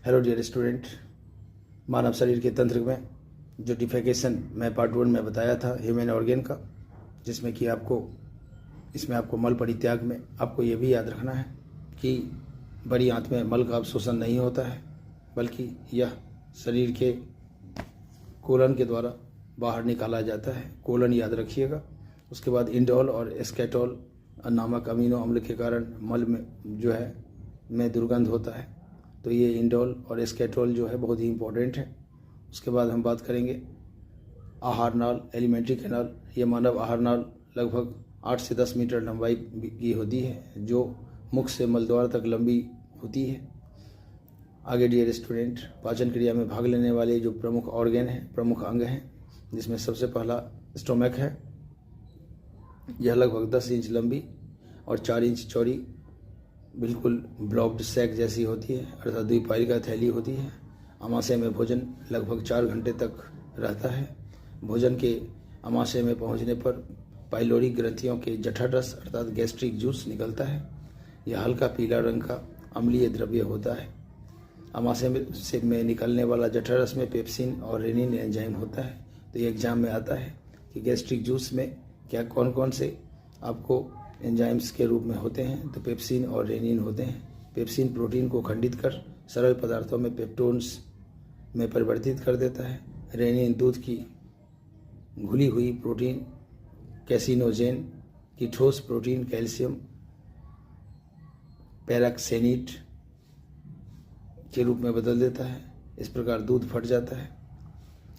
Hello dear student, मानव शरीर के तंत्र में जो डिफेकेशन मैं पार्ट 1 में बताया था ह्यूमन ऑर्गेन का, जिसमें कि आपको मल परित्याग में आपको ये भी याद रखना है कि बड़ी आंत में मल का अवशोषण नहीं होता है, बल्कि यह शरीर के कोलन के द्वारा बाहर निकाला जाता है। कोलन याद रखिएगा। उसके बाद इंडोल और एस्केटोल नामक अमीनो अम्ल के कारण मल में दुर्गंध होता है। तो ये इंडोल और एस्केटोल जो है बहुत ही इम्पोर्टेंट है। उसके बाद हम बात करेंगे आहार नाल, एलिमेंट्री कैनाल। ये मानव आहार नाल लगभग 8 से 10 मीटर लंबाई की होती है, जो मुख से मलद्वार तक लंबी होती है। आगे डियर स्टूडेंट, पाचन क्रिया में भाग लेने वाले जो प्रमुख ऑर्गेन हैं, प्रमुख अंग हैं, जिसमें सबसे पहला स्टोमक है। यह लगभग 10 इंच लंबी और 4 इंच चौड़ी बिल्कुल ब्लॉक्ड सैक जैसी होती है, अर्थात द्विपायिका थैली होती है। आमाशय में भोजन लगभग 4 घंटे तक रहता है। भोजन के आमाशय में पहुंचने पर पाइलोरी ग्रंथियों के जठररस अर्थात गैस्ट्रिक जूस निकलता है। यह हल्का पीला रंग का अम्लीय द्रव्य होता है। आमाशय में निकलने वाला जठररस में पेप्सिन और रेनिन एंजाइम होता है। तो ये एग्जाम में आता है कि गैस्ट्रिक जूस में क्या कौन कौन से आपको एंजाइम्स के रूप में होते हैं। तो पेप्सिन और रेनिन होते हैं। पेप्सिन प्रोटीन को खंडित कर सरल पदार्थों में पेप्टोन्स में परिवर्तित कर देता है। रेनिन दूध की घुली हुई प्रोटीन कैसिनोजेन की ठोस प्रोटीन कैल्शियम पैराक्सेनेट के रूप में बदल देता है। इस प्रकार दूध फट जाता है।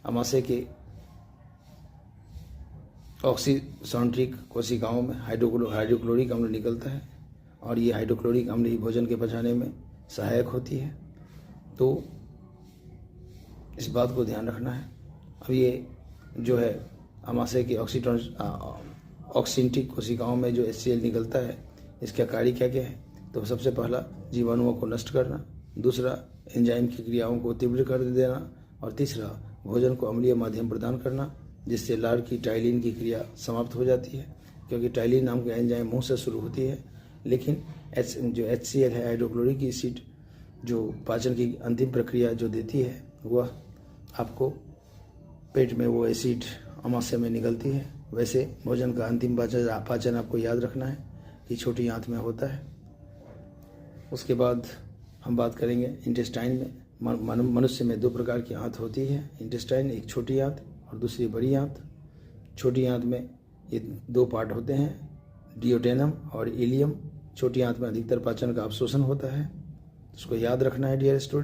आमाशय के ऑक्सीसेंट्रिक कोशिकाओं में हाइड्रोक्लोरिक अम्ल निकलता है और ये हाइड्रोक्लोरिक अम्ल ही भोजन के पचाने में सहायक होती है। तो इस बात को ध्यान रखना है। अब ये जो है आमाशय की ऑक्सीसेंट्रिक कोशिकाओं में जो HCl निकलता है, इसका कार्य क्या क्या है। तो सबसे पहला जीवाणुओं को नष्ट करना, दूसरा एंजाइम की क्रियाओं को तीव्र कर देना, और तीसरा भोजन को अम्लीय माध्यम प्रदान करना, जिससे लार की टाइलिन की क्रिया समाप्त हो जाती है। क्योंकि टाइलिन नाम की एंजाइम मुंह से शुरू होती है, लेकिन जो HCl है, हाइड्रोक्लोरिक एसिड, जो पाचन की अंतिम प्रक्रिया जो देती है, वह आपको पेट में वो एसिड आमाशय में निकलती है। वैसे भोजन का अंतिम पाचन आपको याद रखना है कि छोटी आंत में होता है। उसके बाद हम बात करेंगे इंटेस्टाइन में। मनुष्य में 2 प्रकार की आंत होती है। इंटेस्टाइन एक छोटी आंत और दूसरी बड़ी आंत। छोटी आंत में ये 2 पार्ट होते हैं, डियोडेनम और इलियम। छोटी आंत में अधिकतर पाचन का अवशोषण होता है। इसको याद रखना है डियर स्टूडेंट।